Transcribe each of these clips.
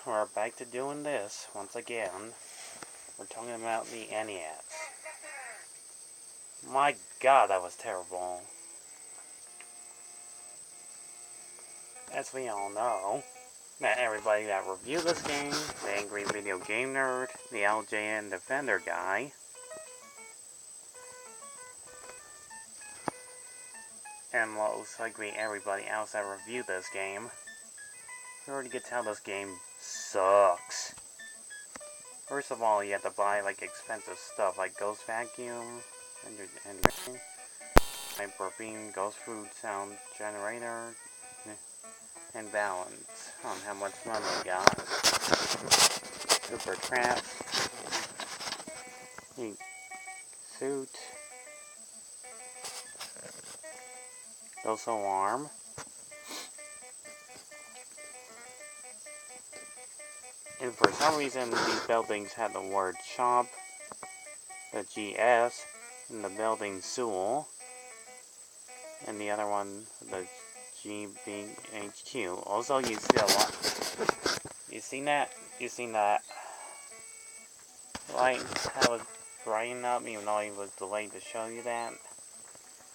we're back to doing this once again. We're talking about the NES. My god, that was terrible. As we all know, not everybody that reviewed this game, the Angry Video Game Nerd, the avgn Defender guy, and most likely everybody else that reviewed this game, you already could tell this game sucks. First of all, you have to buy like expensive stuff like Ghost Vacuum and Hyper Beam, Ghost Food Sound Generator, and balance on how much money you got. Super Trap, Heat Suit, Ghost Alarm, and for some reason these buildings had the word shop, the GS, and the building Sewell, and the other one, the GBHQ. Also, you see a lot. You seen that? You seen that? Like, how it was brightening up, even though it was delayed to show you that.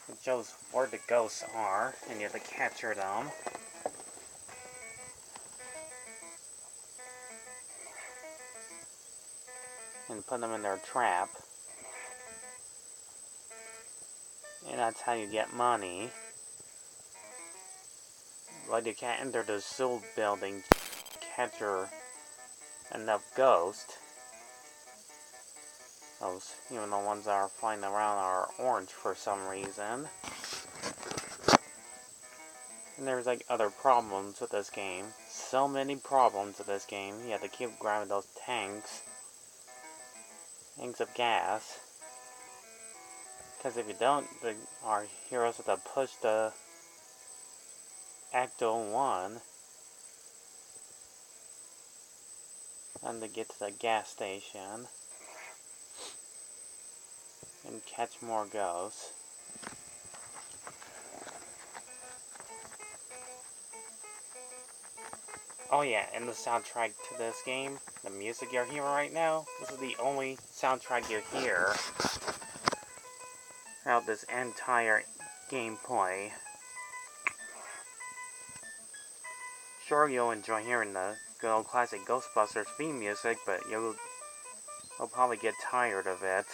It shows where the ghosts are, and you have to capture them. And put them in their trap. And that's how you get money. But you can't enter the Sewell building to capture enough ghosts. Those, even the ones that are flying around are orange for some reason. And there's like other problems with this game. So many problems with this game. You have to keep grabbing those tanks of gas. Because if you don't, our heroes have to push the Acto 1 and to get to the gas station and catch more ghosts. Oh yeah, and the soundtrack to this game, the music you're hearing right now, this is the only soundtrack you hear throughout this entire gameplay. Sure, you'll enjoy hearing the good old classic Ghostbusters theme music, but you'll probably get tired of it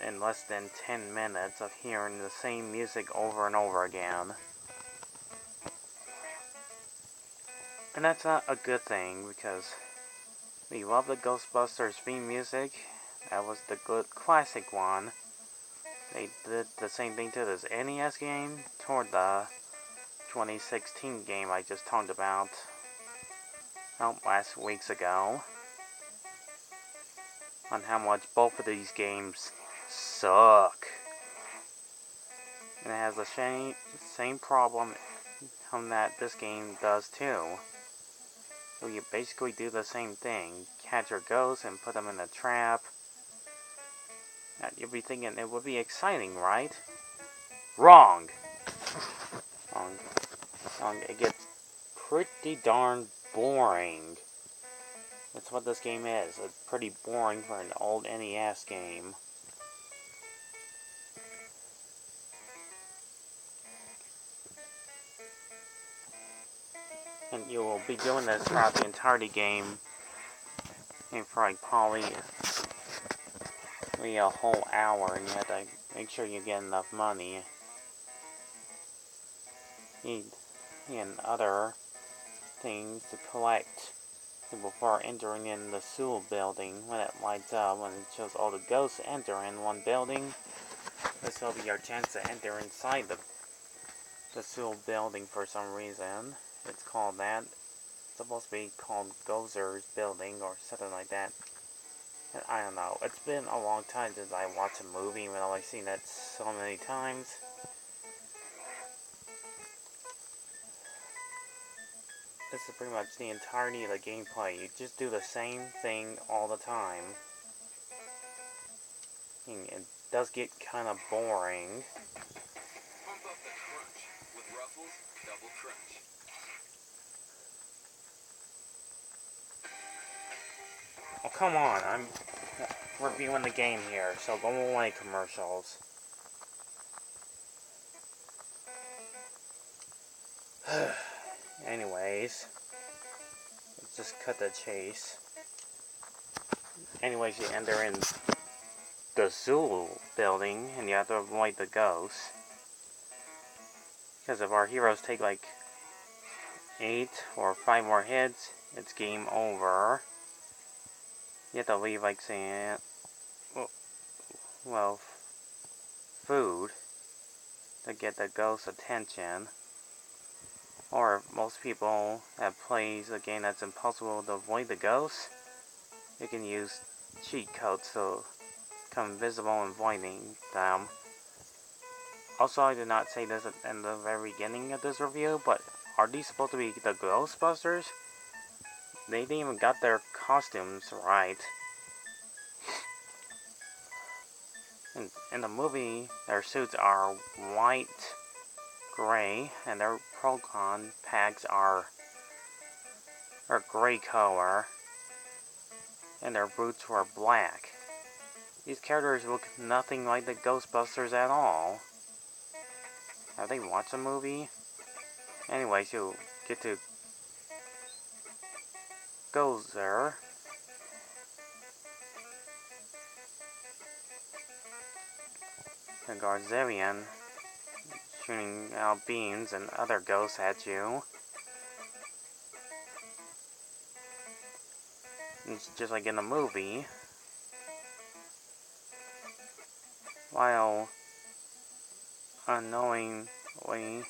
in less than 10 minutes of hearing the same music over and over again. And that's not a good thing, because we love the Ghostbusters theme music. That was the good classic one. They did the same thing to this NES game toward the 2016 game I just talked about last weeks ago, on how much both of these games suck. And it has the same problem that this game does too. So you basically do the same thing. Catch your ghosts and put them in a trap. You'll be thinking it would be exciting, right? Wrong! Wrong. It gets pretty darn boring. That's what this game is. It's pretty boring for an old NES game. And you will be doing this throughout the entirety game. And for like probably a whole hour, and you have to make sure you get enough money. And other things to collect before entering in the Sewell building. When it lights up, when it shows all the ghosts enter in one building, this will be your chance to enter inside the Sewell building for some reason. It's called that. It's supposed to be called Gozer's building or something like that. I don't know. It's been a long time since I watched a movie, even though I've seen it so many times. This is pretty much the entirety of the gameplay. You just do the same thing all the time. And it does get kind of boring. Pump up the crunch with Ruffles Double Crunch. Oh, come on, I'm reviewing the game here, so go away, commercials. Anyways, let's just cut the chase. Anyways, you enter in the zoo building, and you have to avoid the ghosts. Because if our heroes take like 8 or 5 more hits, it's game over. You have to leave like saying, well, food to get the ghost's attention. Or if most people that plays a game that's impossible to avoid the ghosts, you can use cheat codes to become invisible and avoiding them. Also, I did not say this in the very beginning of this review, but are these supposed to be the Ghostbusters? They didn't even got their costumes right. In the movie, their suits are white, gray, and their Procon packs are gray color, and their boots were black. These characters look nothing like the Ghostbusters at all. Have they watched the movie? Anyways, you get to gozer, the gozerian, shooting out beams and other ghosts at you. It's just like in the movie. While unknowingly,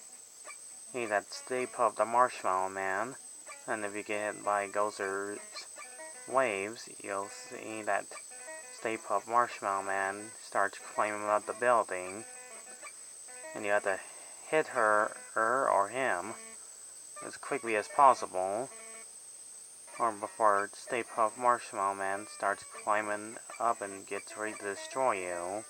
that Stay Puft the Marshmallow Man, and if you get hit by Gozer's waves, you'll see that Stay Puft Marshmallow Man starts climbing up the building, and you have to hit her or him as quickly as possible, or before Stay Puft Marshmallow Man starts climbing up and gets ready to destroy you.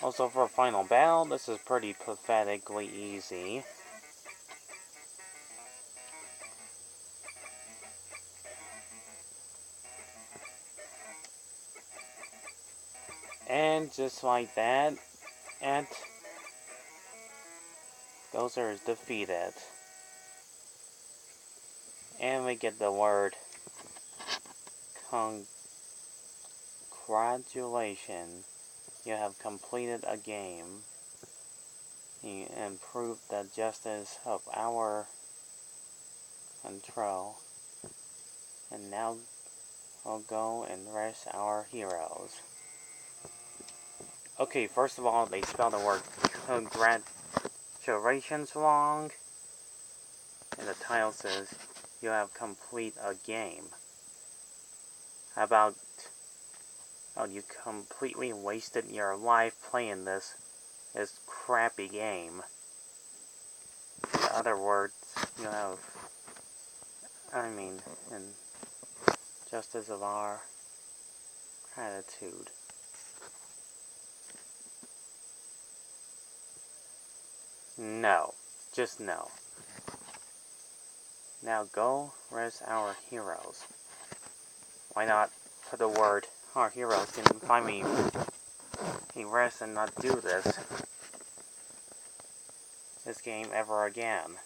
Also, for a final battle, this is pretty pathetically easy. And just like that, Gozer is defeated. And we get the word congratulations. You have completed a game. You improved the justice of our control. And now we'll go and rest our heroes. Okay, first of all, they spelled the word congratulations wrong. And the title says, you have complete a game. How about, oh, you completely wasted your life playing this crappy game. In other words, you have, in justice of our gratitude. No. Just no. Now go rest our heroes. Why not put the word our heroes can finally rest and not do this game ever again.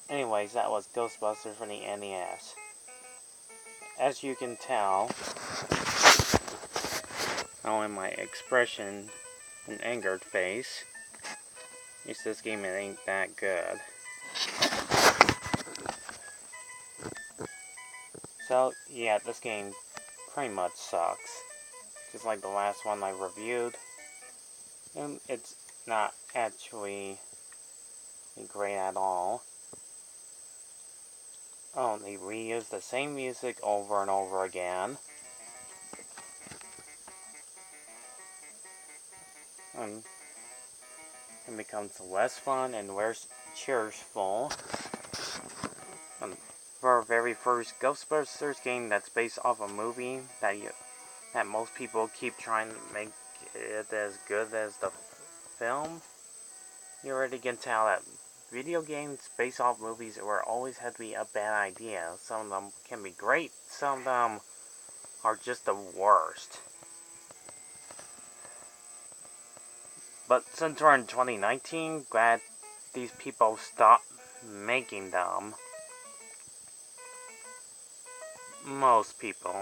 Anyways, that was Ghostbusters for the NES. As you can tell, in my expression and angered face, this game it ain't that good. So, yeah, this game pretty much sucks. Just like the last one I reviewed. And it's not actually great at all. Oh, they reuse the same music over and over again. And it becomes less fun and less cheerful. And for our very first Ghostbusters game that's based off a movie that most people keep trying to make it as good as the film, you already can tell that video games based off movies were always had to be a bad idea. Some of them can be great, some of them are just the worst. But since we're in 2019, glad these people stopped making them. Most people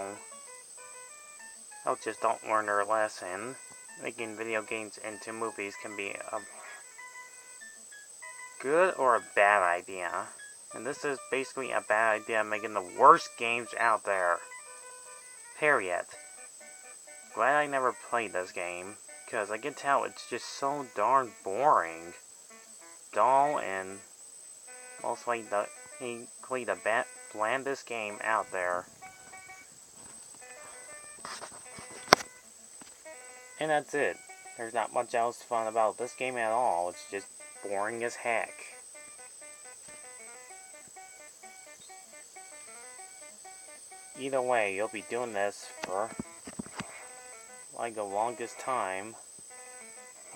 just don't learn their lesson. Making video games into movies can be a good or a bad idea. And this is basically a bad idea, making the worst games out there. Period. Glad I never played this game, because I can tell it's just so darn boring. Dull and mostly the blandest game out there. And that's it. There's not much else fun about this game at all. It's just boring as heck. Either way, you'll be doing this for like the longest time,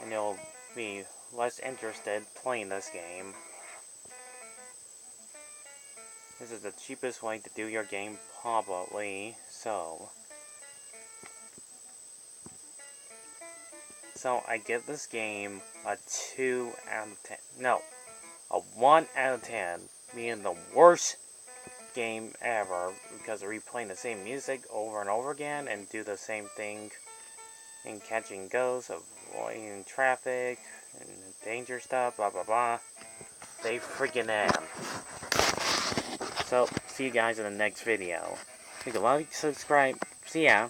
and you'll be less interested playing this game. This is the cheapest way to do your game, probably, so I give this game a 2 out of 10. No, a 1 out of 10, being the worst game ever, because of replaying the same music over and over again and do the same thing in catching ghosts, avoiding traffic and danger stuff, blah blah blah. They freaking am. So, see you guys in the next video. Take a like, subscribe, see ya.